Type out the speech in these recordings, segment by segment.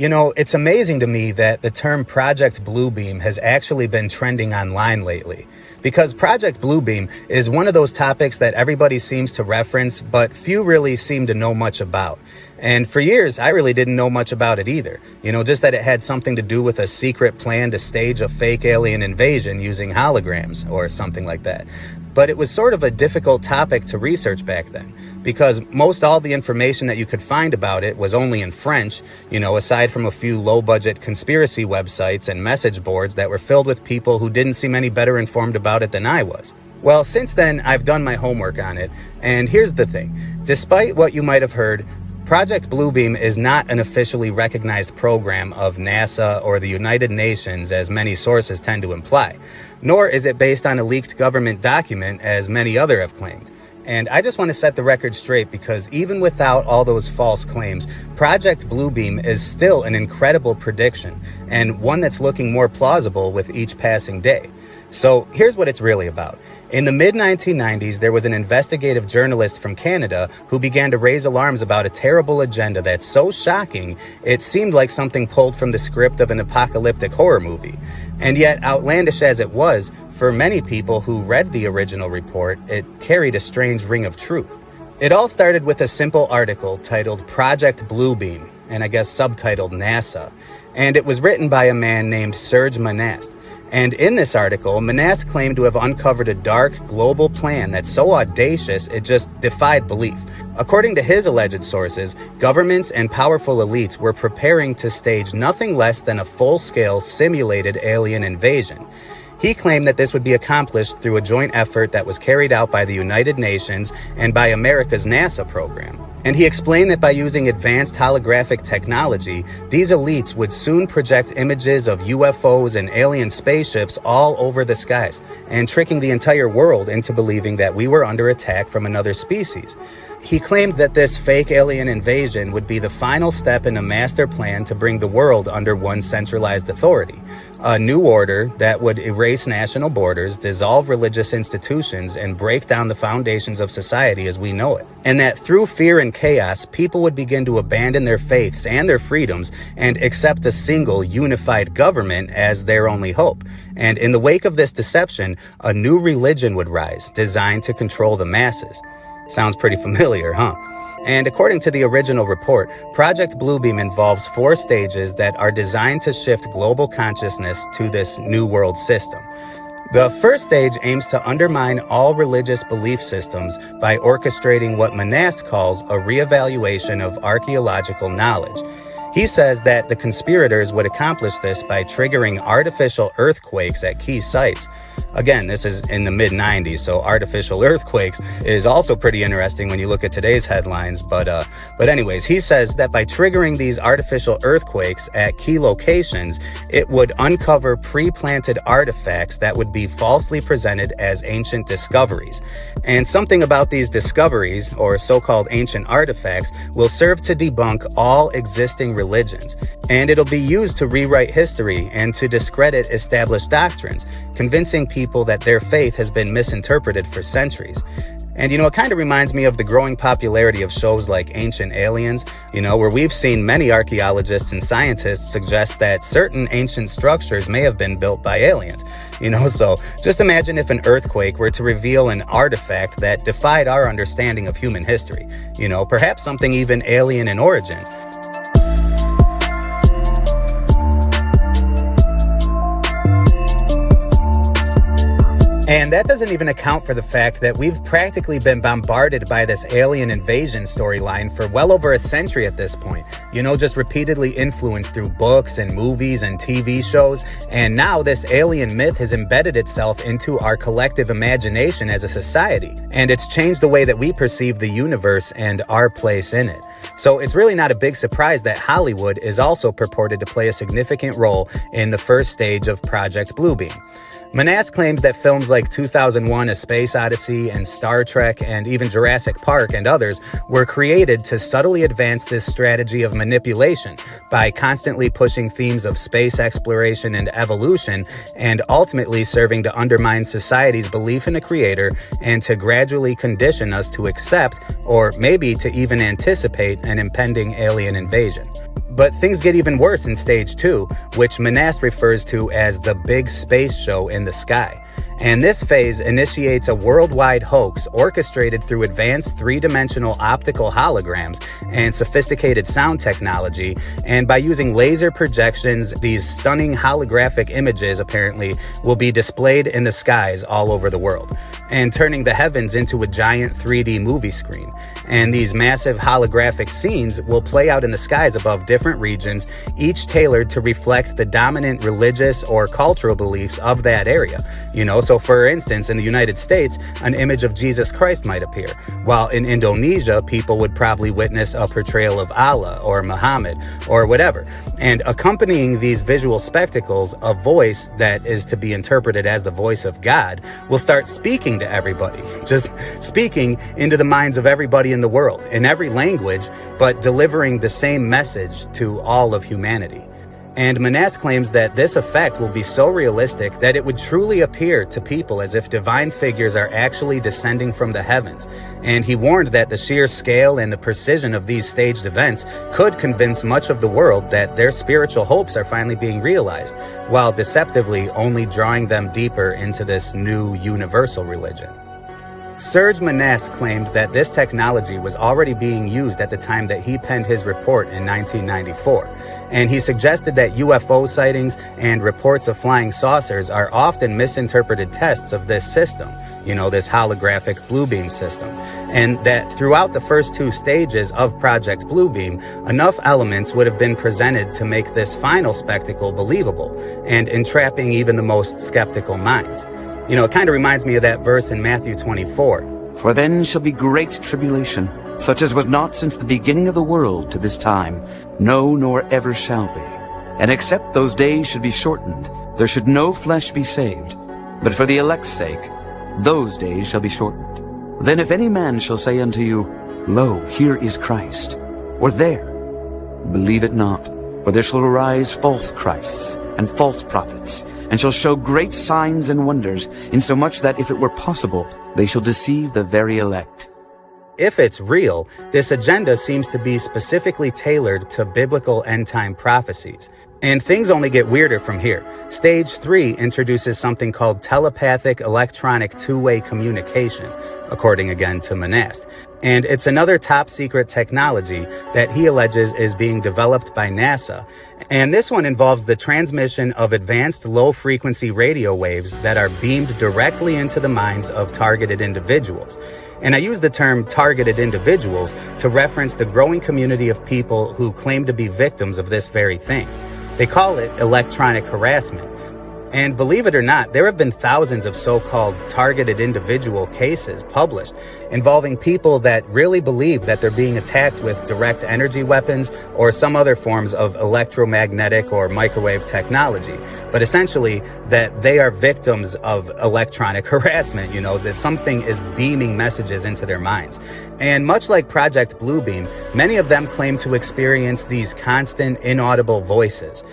It's amazing to me that the term Project Bluebeam has actually been trending online lately. Because Project Bluebeam is one of those topics that everybody seems to reference, but few really seem to know much about. And for years, I really didn't know much about it either. Just that it had something to do with a secret plan to stage a fake alien invasion using holograms or something like that. But it was sort of a difficult topic to research back then, because most all the information that you could find about it was only in French, aside from a few low-budget conspiracy websites and message boards that were filled with people who didn't seem any better informed about it than I was. Well, since then, I've done my homework on it, and here's the thing. Despite what you might have heard, Project Bluebeam is not an officially recognized program of NASA or the United Nations, as many sources tend to imply, nor is it based on a leaked government document, as many others have claimed. And I just want to set the record straight, because even without all those false claims, Project Bluebeam is still an incredible prediction, and one that's looking more plausible with each passing day. So here's what it's really about. In the mid-1990s, there was an investigative journalist from Canada who began to raise alarms about a terrible agenda that's so shocking, it seemed like something pulled from the script of an apocalyptic horror movie. And yet, outlandish as it was, for many people who read the original report, it carried a strange ring of truth. It all started with a simple article titled Project Bluebeam, and I guess subtitled NASA. And it was written by a man named Serge Monast. And in this article, Monast claimed to have uncovered a dark global plan that's so audacious it just defied belief. According to his alleged sources, governments and powerful elites were preparing to stage nothing less than a full-scale simulated alien invasion. He claimed that this would be accomplished through a joint effort that was carried out by the United Nations and by America's NASA program. And he explained that by using advanced holographic technology, these elites would soon project images of UFOs and alien spaceships all over the skies, and tricking the entire world into believing that we were under attack from another species. He claimed that this fake alien invasion would be the final step in a master plan to bring the world under one centralized authority, a new order that would erase national borders, dissolve religious institutions, and break down the foundations of society as we know it. And that through fear and chaos, people would begin to abandon their faiths and their freedoms and accept a single unified government as their only hope. And in the wake of this deception, a new religion would rise, designed to control the masses. Sounds pretty familiar, huh? And according to the original report, Project Bluebeam involves 4 stages that are designed to shift global consciousness to this new world system. The first stage aims to undermine all religious belief systems by orchestrating what Monast calls a reevaluation of archaeological knowledge. He says that the conspirators would accomplish this by triggering artificial earthquakes at key sites. Again, this is in the mid-90s, so artificial earthquakes is also pretty interesting when you look at today's headlines. But anyways, he says that by triggering these artificial earthquakes at key locations, it would uncover pre-planted artifacts that would be falsely presented as ancient discoveries. And something about these discoveries, or so-called ancient artifacts, will serve to debunk all existing religions. And it'll be used to rewrite history and to discredit established doctrines, convincing people that their faith has been misinterpreted for centuries. And it kind of reminds me of the growing popularity of shows like Ancient Aliens, where we've seen many archaeologists and scientists suggest that certain ancient structures may have been built by aliens. So just imagine if an earthquake were to reveal an artifact that defied our understanding of human history, perhaps something even alien in origin. And that doesn't even account for the fact that we've practically been bombarded by this alien invasion storyline for well over a century at this point. Just repeatedly influenced through books and movies and TV shows. And now this alien myth has embedded itself into our collective imagination as a society. And it's changed the way that we perceive the universe and our place in it. So it's really not a big surprise that Hollywood is also purported to play a significant role in the first stage of Project Bluebeam. Monast claims that films like 2001: A Space Odyssey and Star Trek and even Jurassic Park and others were created to subtly advance this strategy of manipulation by constantly pushing themes of space exploration and evolution, and ultimately serving to undermine society's belief in a creator and to gradually condition us to accept, or maybe to even anticipate, an impending alien invasion. But things get even worse in stage 2, which Manast refers to as the big space show in the sky. And this phase initiates a worldwide hoax orchestrated through advanced three-dimensional optical holograms and sophisticated sound technology. And by using laser projections, these stunning holographic images apparently will be displayed in the skies all over the world, and turning the heavens into a giant 3D movie screen. And these massive holographic scenes will play out in the skies above different regions, each tailored to reflect the dominant religious or cultural beliefs of that area. So for instance, in the United States, an image of Jesus Christ might appear, while in Indonesia, people would probably witness a portrayal of Allah or Muhammad or whatever. And accompanying these visual spectacles, a voice that is to be interpreted as the voice of God will start speaking to everybody, just speaking into the minds of everybody in the world, in every language, but delivering the same message to all of humanity. And Manast claims that this effect will be so realistic that it would truly appear to people as if divine figures are actually descending from the heavens. And he warned that the sheer scale and the precision of these staged events could convince much of the world that their spiritual hopes are finally being realized, while deceptively only drawing them deeper into this new universal religion. Serge Manast claimed that this technology was already being used at the time that he penned his report in 1994, and he suggested that UFO sightings and reports of flying saucers are often misinterpreted tests of this system, this holographic Bluebeam system, and that throughout the first 2 stages of Project Bluebeam, enough elements would have been presented to make this final spectacle believable and entrapping even the most skeptical minds. It kind of reminds me of that verse in Matthew 24. For then shall be great tribulation, such as was not since the beginning of the world to this time, no, nor ever shall be. And except those days should be shortened, there should no flesh be saved. But for the elect's sake, those days shall be shortened. Then if any man shall say unto you, Lo, here is Christ, or there, believe it not. For there shall arise false Christs and false prophets, and shall show great signs and wonders, insomuch that if it were possible, they shall deceive the very elect. If it's real, this agenda seems to be specifically tailored to biblical end-time prophecies. And things only get weirder from here. Stage 3 introduces something called telepathic electronic two-way communication, according again to Manast. And it's another top-secret technology that he alleges is being developed by NASA. And this one involves the transmission of advanced low-frequency radio waves that are beamed directly into the minds of targeted individuals. And I use the term targeted individuals to reference the growing community of people who claim to be victims of this very thing. They call it electronic harassment. And believe it or not, there have been thousands of so-called targeted individual cases published involving people that really believe that they're being attacked with direct energy weapons or some other forms of electromagnetic or microwave technology. But essentially that they are victims of electronic harassment, that something is beaming messages into their minds. And much like Project Bluebeam, many of them claim to experience these constant inaudible voices.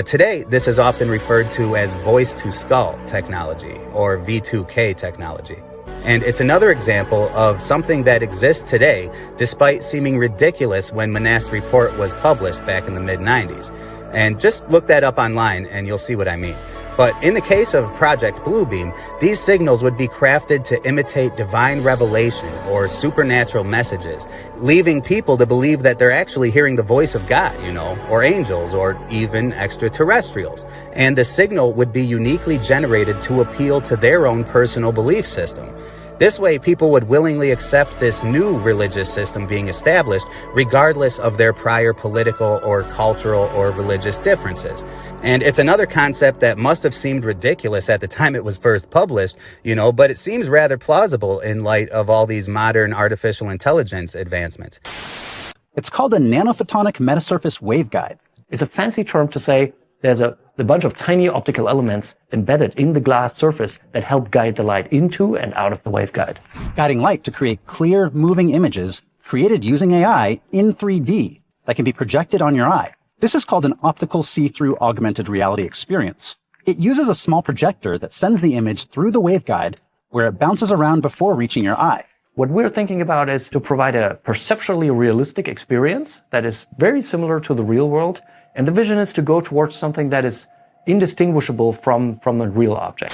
Today, this is often referred to as voice-to-skull technology, or V2K technology. And it's another example of something that exists today, despite seeming ridiculous when Manast's report was published back in the mid-90s. And just look that up online and you'll see what I mean. But in the case of Project Bluebeam, these signals would be crafted to imitate divine revelation or supernatural messages, leaving people to believe that they're actually hearing the voice of God, or angels, or even extraterrestrials. And the signal would be uniquely generated to appeal to their own personal belief system. This way, people would willingly accept this new religious system being established, regardless of their prior political or cultural or religious differences. And it's another concept that must have seemed ridiculous at the time it was first published, but it seems rather plausible in light of all these modern artificial intelligence advancements. It's called a nanophotonic metasurface waveguide. It's a fancy term to say there's a bunch of tiny optical elements embedded in the glass surface that help guide the light into and out of the waveguide. Guiding light to create clear, moving images created using AI in 3D that can be projected on your eye. This is called an optical see-through augmented reality experience. It uses a small projector that sends the image through the waveguide where it bounces around before reaching your eye. What we're thinking about is to provide a perceptually realistic experience that is very similar to the real world. And the vision is to go towards something that is indistinguishable from a real object.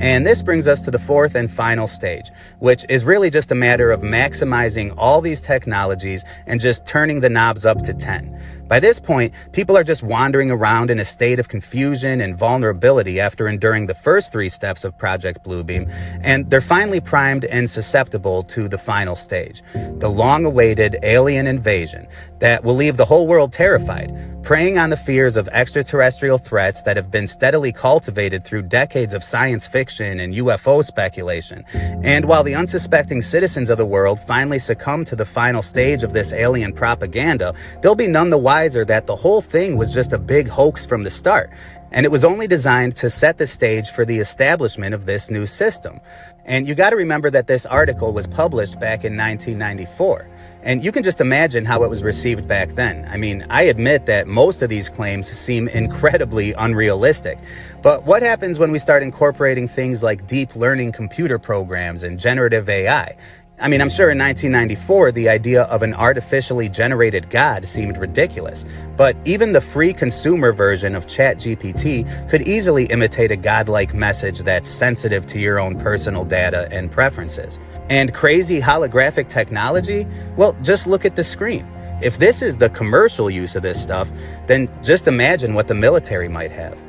And this brings us to the fourth and final stage, which is really just a matter of maximizing all these technologies and just turning the knobs up to 10. By this point, people are just wandering around in a state of confusion and vulnerability after enduring the first 3 steps of Project Bluebeam, and they're finally primed and susceptible to the final stage, the long-awaited alien invasion that will leave the whole world terrified, preying on the fears of extraterrestrial threats that have been steadily cultivated through decades of science fiction and UFO speculation. And while the unsuspecting citizens of the world finally succumb to the final stage of this alien propaganda, they'll be none the wiser that the whole thing was just a big hoax from the start. And it was only designed to set the stage for the establishment of this new system. And you got to remember that this article was published back in 1994. And you can just imagine how it was received back then. I mean, I admit that most of these claims seem incredibly unrealistic. But what happens when we start incorporating things like deep learning computer programs and generative AI? I mean, I'm sure in 1994, the idea of an artificially generated God seemed ridiculous. But even the free consumer version of ChatGPT could easily imitate a godlike message that's sensitive to your own personal data and preferences. And crazy holographic technology? Well, just look at the screen. If this is the commercial use of this stuff, then just imagine what the military might have.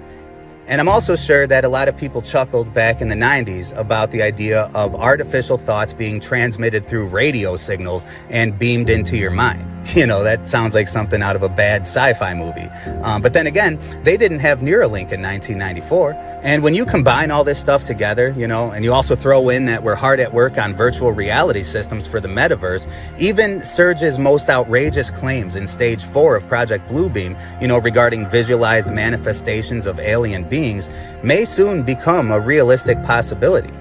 And I'm also sure that a lot of people chuckled back in the 90s about the idea of artificial thoughts being transmitted through radio signals and beamed into your mind. You know, that sounds like something out of a bad sci-fi movie. But then again, they didn't have Neuralink in 1994. And when you combine all this stuff together, you know, and you also throw in that we're hard at work on virtual reality systems for the metaverse, even Serge's most outrageous claims in stage 4 of Project Bluebeam, you know, regarding visualized manifestations of alien beings, may soon become a realistic possibility.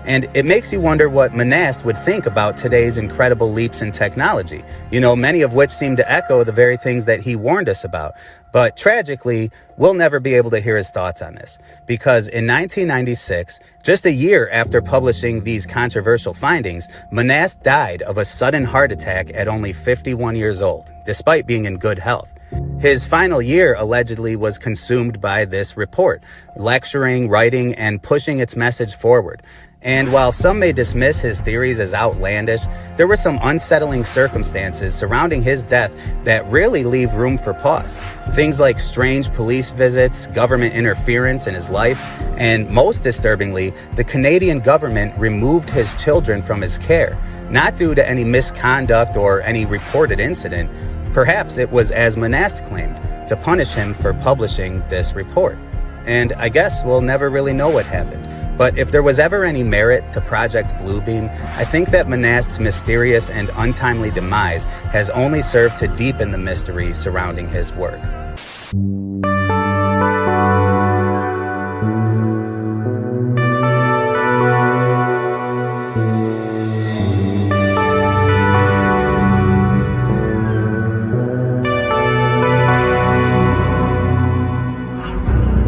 And it makes you wonder what Monast would think about today's incredible leaps in technology, you know, many of which seem to echo the very things that he warned us about. But tragically, we'll never be able to hear his thoughts on this, because in 1996, just a year after publishing these controversial findings, Monast died of a sudden heart attack at only 51 years old, despite being in good health. His final year allegedly was consumed by this report, lecturing, writing, and pushing its message forward. And while some may dismiss his theories as outlandish, there were some unsettling circumstances surrounding his death that really leave room for pause. Things like strange police visits, government interference in his life, and most disturbingly, the Canadian government removed his children from his care, not due to any misconduct or any reported incident. Perhaps it was, as Monast claimed, to punish him for publishing this report. And I guess we'll never really know what happened. But if there was ever any merit to Project Bluebeam, I think that Monast's mysterious and untimely demise has only served to deepen the mystery surrounding his work.